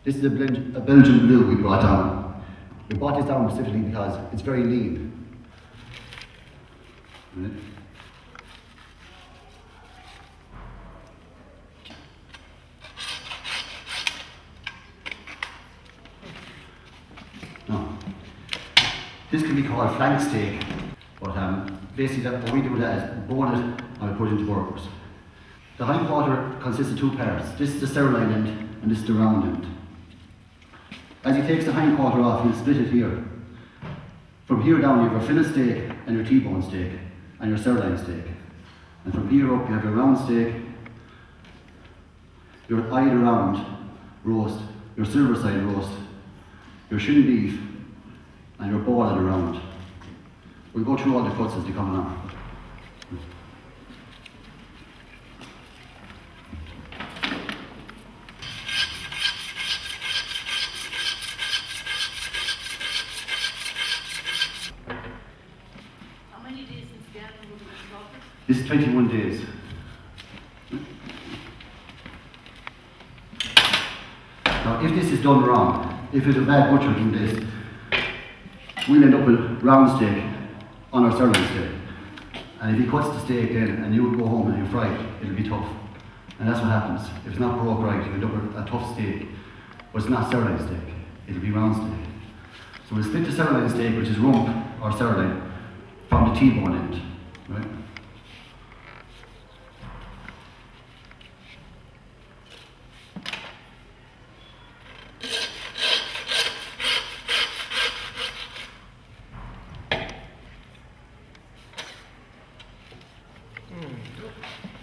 This is a Belgian blue we brought down. We brought this down specifically because it's very lean. Right. Now, this can be called flank steak, but basically what we do with that is bone it and we put it into burgers. The hindquarter consists of two parts. This is the sirloin end and this is the round end. As he takes the hindquarter off, he'll split it here. From here down you have your fillet steak and your T-bone steak and your sirloin steak. And from here up you have your round steak, your eyed round roast, your silver side roast, your shin beef and your boiled round. We'll go through all the cuts as they come along. This is 21 days. Now, if this is done wrong, if it's a bad butcher doing this, we'll end up with round steak on our sirloin steak. And if he cuts the steak then and you go home and you fry it, it'll be tough. And that's what happens. If it's not broke right, you end up with a tough steak, but it's not sirloin steak, it'll be round steak. So we'll split the sirloin steak, which is rump or sirloin, from the T-bone end. Right?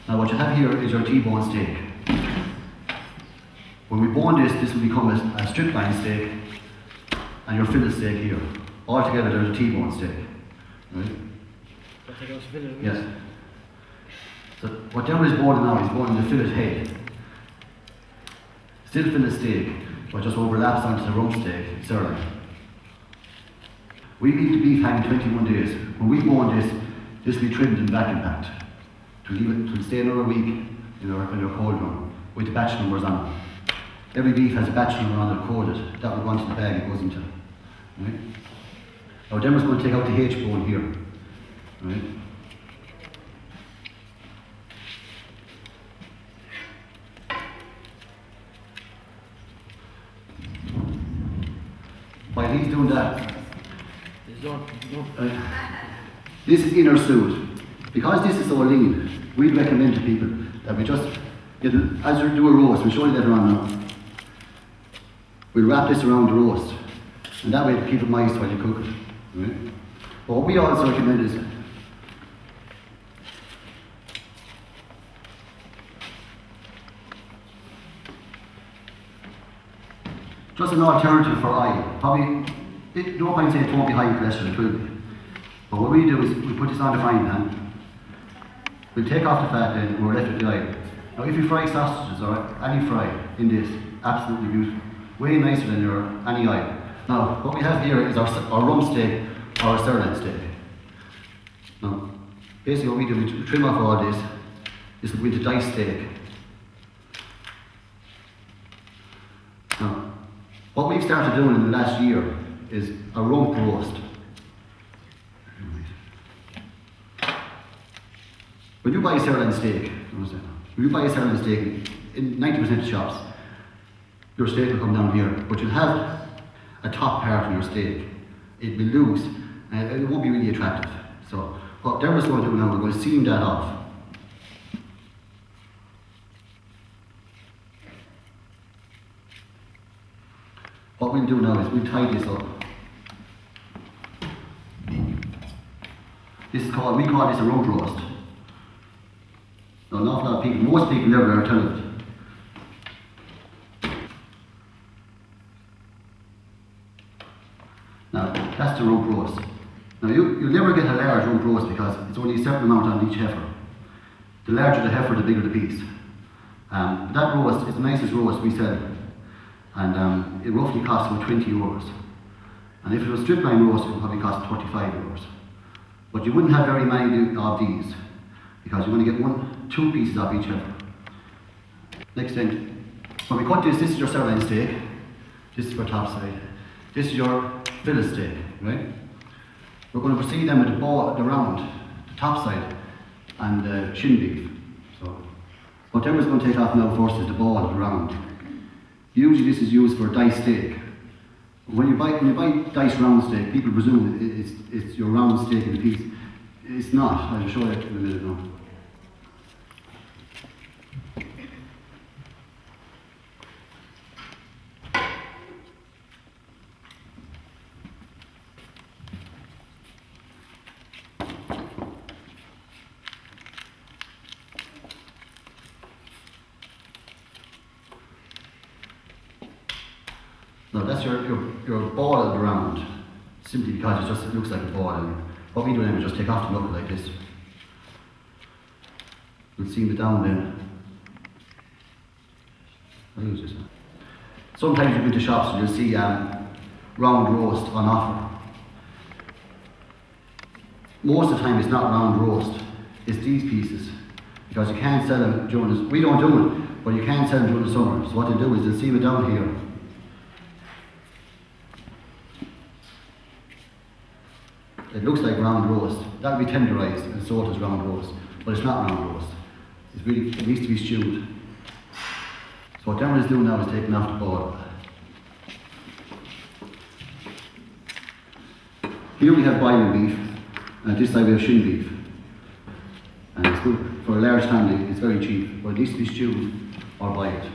Now what you have here is your T-bone steak. When we bone this, this will become a strip line steak and your fillet steak here. All together there's a T-bone steak. Right? Yes. So what Dermot is boning now, he's boning the fillet head. Still fillet steak, but just overlaps onto the rump steak, sirloin. We leave the beef hanging 21 days. When we bone this, this will be trimmed and vacuum packed. To leave it to stay another week in your cold run with the batch numbers on it. Every beef has a batch number on it coded. That will go into the bag it goes into. Right? Now Dermot's going to take out the H bone here. Right? While he's doing that, this is inner suit. Because this is so lean, we'd recommend to people that we just, as you do a roast, we'll show you later on now, we'll wrap this around the roast, and that way to keep it moist while you cook it. Right? But what we also recommend is, just an alternative for oil. Probably, no point saying it won't be high in cholesterol, it will be. But what we do is, we put this on the frying pan, we'll take off the fat then and we're left with the oil. Now if you fry sausages or any fry in this, absolutely beautiful. Way nicer than your any oil. Now what we have here is our rump steak or our sirloin steak. Now basically what we do is we trim off all this. This will go into diced steak. Now what we've started doing in the last year is a rump roast. When you buy a sirloin steak, in 90% of shops, your steak will come down here, but you'll have a top part of your steak. It'll be loose, and it won't be really attractive. So, what Dermot's going to do now, we're going to seam that off. What we'll do now is we'll tie this up. We call this a road roast. Now, an awful lot of people, most people never ever tell it. Now, that's the rump roast. Now, you'll never get a large rump roast because it's only a certain amount on each heifer. The larger the heifer, the bigger the piece. That roast is the nicest roast we sell, and it roughly costs about 20 euros. And if it was strip line roast, it would probably cost 35 euros. But you wouldn't have very many of these, because you're going to get two pieces of each heifer. Next thing, when we cut this is your sirloin steak. This is for top side. This is your fillet steak, right? We're going to proceed then with the ball, the round, the top side, and the shin beef. So, whatever's going to take off now first is the ball, the round. Usually this is used for diced steak. When you buy diced round steak, people presume it's your round steak in a piece. It's not. I'll show you in a minute now. No, that's your ball of the round, simply because it looks like a ball. And what we do then is just take off the knuckle like this. We'll seam it down then. I'll use this one. Sometimes you go into shops and you'll see round roast on offer. Most of the time it's not round roast, it's these pieces. Because you can't sell them during the, we don't do it, but you can sell them during the summer. So what they do is they'll seam it down here. It looks like round roast. That would be tenderized and sold as round roast, but it's not round roast. It needs to be stewed. So what Dermot is doing now is taking off the ball. Here we have boiling beef, and this side we have shin beef. And it's good for a large family. It's very cheap, but it needs to be stewed or boiled.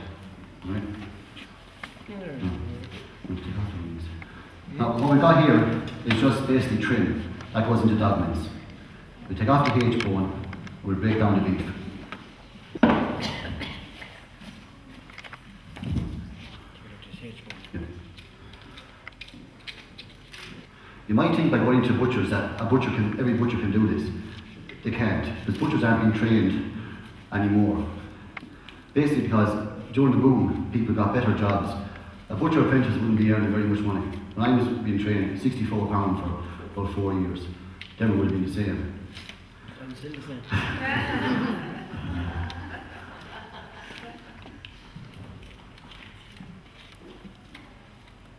Right? Now what we've got here is just basically trim. That goes into dog mince. We take off the H bone, we'll break down the beef. Yeah. You might think by going to butchers that every butcher can do this. They can't, because butchers aren't being trained anymore. Basically because during the boom, people got better jobs. A butcher apprentice wouldn't be earning very much money. When I was being trained, £64 for about 4 years. Then it would have been the same.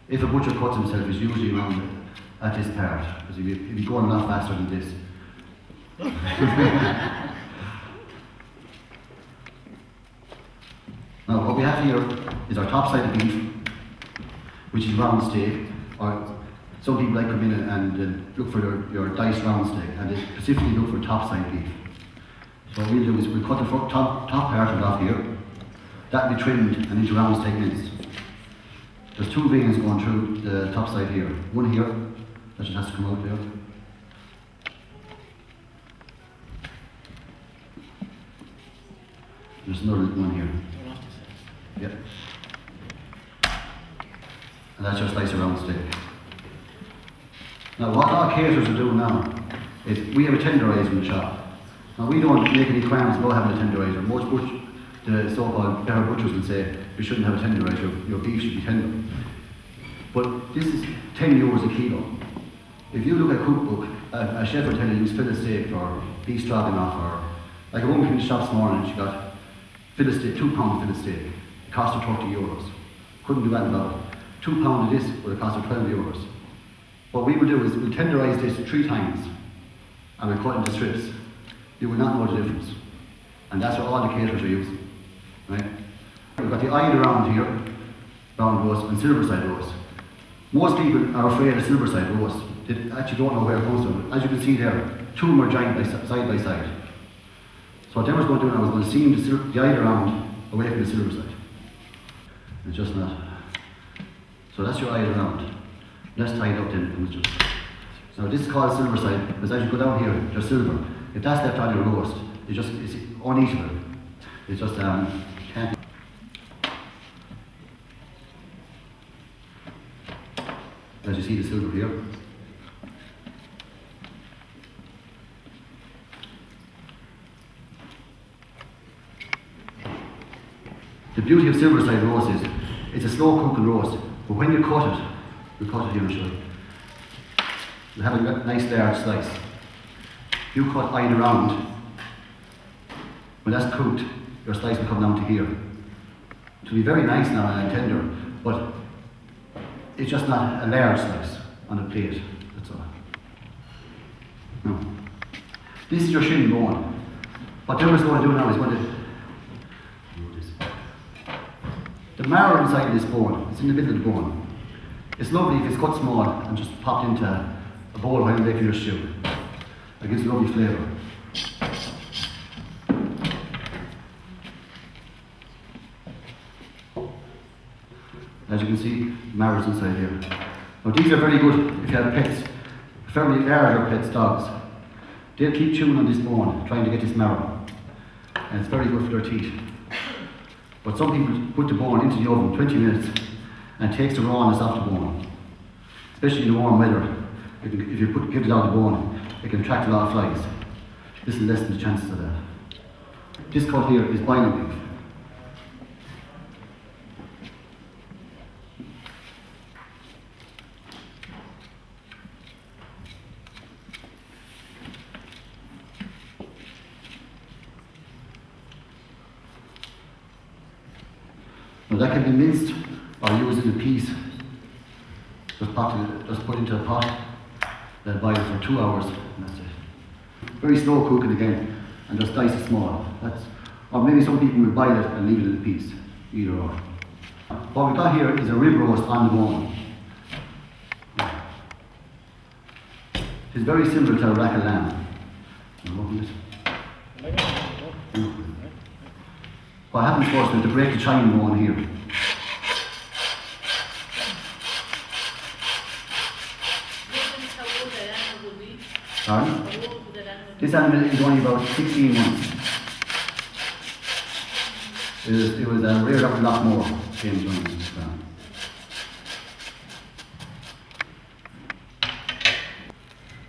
If a butcher cuts himself, it's usually around at this part, because he'd be going a lot faster than this. Now what we have here is our top side of beef, which is round steak, or some people like to come in and look for your diced round steak, and they specifically look for top side beef. So what we'll do is we'll cut the top part of it off here. That'll be trimmed and into round steak mince. There's 2 veins going through the top side here. One here, that just has to come out there. There's another one here. Yep. And that's your slice of round steak. Now what our caterers are doing now is we have a tenderizer in the shop. Now we don't make any qualms about having a tenderizer. Most the so-called better butchers will say you shouldn't have a tenderizer, your beef should be tender. But this is €10 a kilo. If you look at cookbook, a chef will tell you use fillet steak or beef stroganoff, or like a woman came to the shop this morning, she got fillet steak, £2 fillet steak. It cost her €30. Couldn't do that about it. £2 of this would have cost her €12. What we will do is we'll tenderize this 3 times and we'll cut into strips. You will not know the difference. And that's what all the caterers are using. Right? We've got the eyed round here, round roast, and silver side roast. Most people are afraid of silver side roast. They actually don't know where it comes from. As you can see there, 2 of them are joined side by side. So what Deborah's going to do now is going to seam the eyed round away from the silver side. It's just not. So that's your eyed round. Let's tie it up then. Now this is called silver side, because as you go down here, there's silver. If that's left on your roast, it's uneatable. It's just can't. As you see the silver here. The beauty of silver side roast is it's a slow cooking roast, but when you cut it, we'll cut it here and show you. You'll have a nice large slice. You cut eyed around, when that's cooked, your slice will come down to here. It will be very nice now and tender, but it's just not a large slice on the plate, that's all. No. This is your shin bone. What Deborah's going to do now is going to do this. The marrow inside of this bone, it's in the middle of the bone. It's lovely if it's cut small and just popped into a bowl while you're making your stew. It gives a lovely flavour. As you can see, marrow's inside here. Now these are very good if you have pets, fairly larger pets, dogs. They'll keep chewing on this bone, trying to get this marrow. And it's very good for their teeth. But some people put the bone into the oven 20 minutes and it takes the rawness off the bone. Especially in the warm weather. If you give it out the bone, it can attract a lot of flies. This will lessen the chances of that. This cut here is boiling beef. Now that can be minced or used in a piece. Just put into a pot, then boil it for 2 hours, and that's it. Very slow cooking again, and just dice it small. Or maybe some people will boil it and leave it in a piece, either or. What we've got here is a rib roast on the bone. It's very similar to a rack of lamb. What happens first is to break the chine bone here. Pardon? This animal is only about 16 months. It was reared up a lot more in China.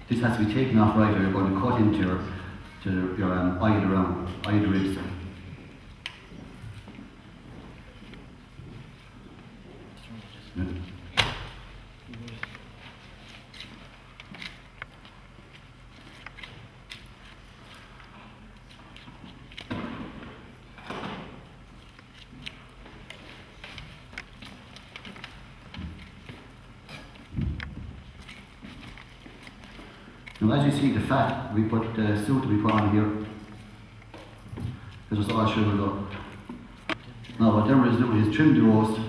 This has to be taken off right, or you're going to cut into your eye the ribs. Now as you see the fat, we put the suit we put on here. This is all shriveled up. Now what Dermot is doing is trim the roast.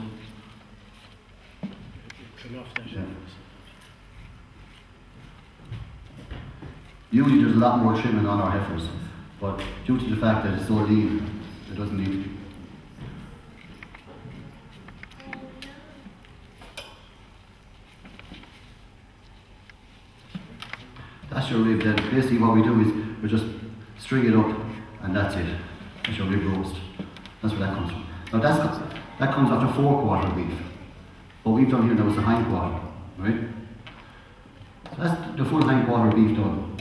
Yeah. Usually there's a lot more trimming on our heifers, but due to the fact that it's so lean, it doesn't need to be. That's your rib then. Basically what we do is we just string it up and that's it. That's your rib roast. That's where that comes from. Now that comes after 4/4 beef. What we've done here now is the hind quarter, right? So that's the full hind quarter beef done.